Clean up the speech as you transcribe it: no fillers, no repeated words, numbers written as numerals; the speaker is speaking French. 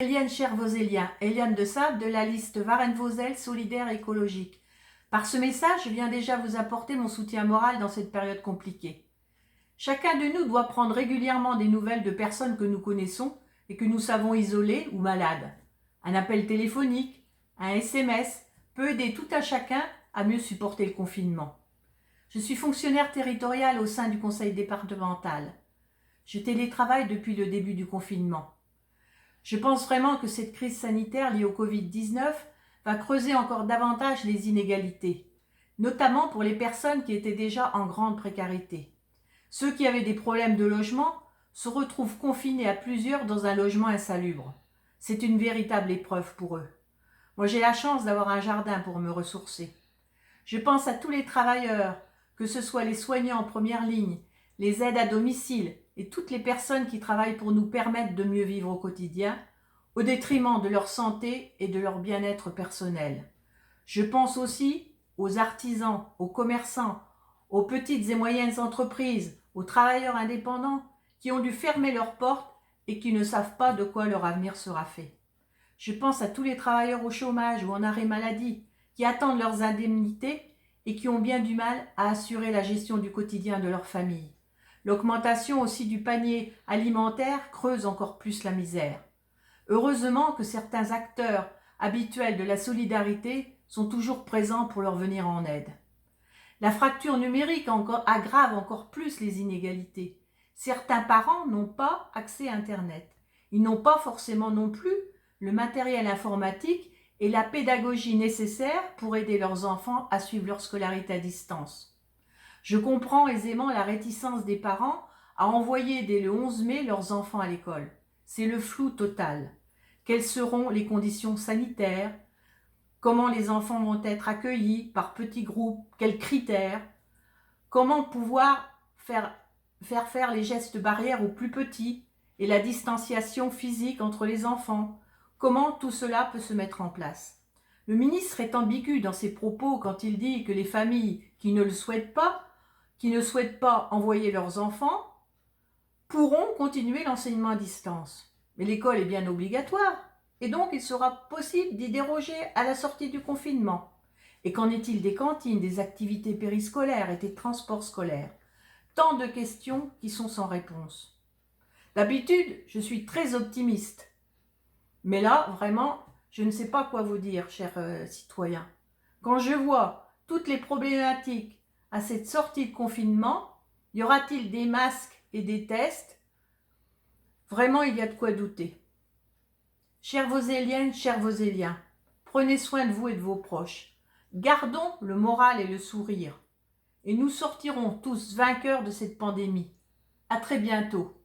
Éliane, chers Voséliens, Eliane de Sable de la liste Varennes-Vauzelles solidaire et écologique. Par ce message, je viens déjà vous apporter mon soutien moral dans cette période compliquée. Chacun de nous doit prendre régulièrement des nouvelles de personnes que nous connaissons et que nous savons isolées ou malades. Un appel téléphonique, un SMS peut aider tout un chacun à mieux supporter le confinement. Je suis fonctionnaire territorial au sein du conseil départemental. Je télétravaille depuis le début du confinement. Je pense vraiment que cette crise sanitaire liée au Covid-19 va creuser encore davantage les inégalités, notamment pour les personnes qui étaient déjà en grande précarité. Ceux qui avaient des problèmes de logement se retrouvent confinés à plusieurs dans un logement insalubre. C'est une véritable épreuve pour eux. Moi, j'ai la chance d'avoir un jardin pour me ressourcer. Je pense à tous les travailleurs, que ce soit les soignants en première ligne, les aides à domicile et toutes les personnes qui travaillent pour nous permettre de mieux vivre au quotidien, au détriment de leur santé et de leur bien-être personnel. Je pense aussi aux artisans, aux commerçants, aux petites et moyennes entreprises, aux travailleurs indépendants qui ont dû fermer leurs portes et qui ne savent pas de quoi leur avenir sera fait. Je pense à tous les travailleurs au chômage ou en arrêt maladie qui attendent leurs indemnités et qui ont bien du mal à assurer la gestion du quotidien de leur famille. L'augmentation aussi du panier alimentaire creuse encore plus la misère. Heureusement que certains acteurs habituels de la solidarité sont toujours présents pour leur venir en aide. La fracture numérique aggrave encore plus les inégalités. Certains parents n'ont pas accès à Internet. Ils n'ont pas forcément non plus le matériel informatique et la pédagogie nécessaire pour aider leurs enfants à suivre leur scolarité à distance. Je comprends aisément la réticence des parents à envoyer dès le 11 mai leurs enfants à l'école. C'est le flou total. Quelles seront les conditions sanitaires? Comment les enfants vont être accueillis par petits groupes? Quels critères? Comment pouvoir faire les gestes barrières aux plus petits et la distanciation physique entre les enfants? Comment tout cela peut se mettre en place? Le ministre est ambigu dans ses propos quand il dit que les familles qui ne souhaitent pas envoyer leurs enfants, pourront continuer l'enseignement à distance. Mais l'école est bien obligatoire, et donc il sera possible d'y déroger à la sortie du confinement. Et qu'en est-il des cantines, des activités périscolaires et des transports scolaires? Tant de questions qui sont sans réponse. D'habitude, je suis très optimiste. Mais là, vraiment, je ne sais pas quoi vous dire, chers citoyens. Quand je vois toutes les problématiques à cette sortie de confinement, y aura-t-il des masques et des tests? Vraiment, il y a de quoi douter. Chères Voséliennes, chers Voséliens, prenez soin de vous et de vos proches. Gardons le moral et le sourire. Et nous sortirons tous vainqueurs de cette pandémie. À très bientôt.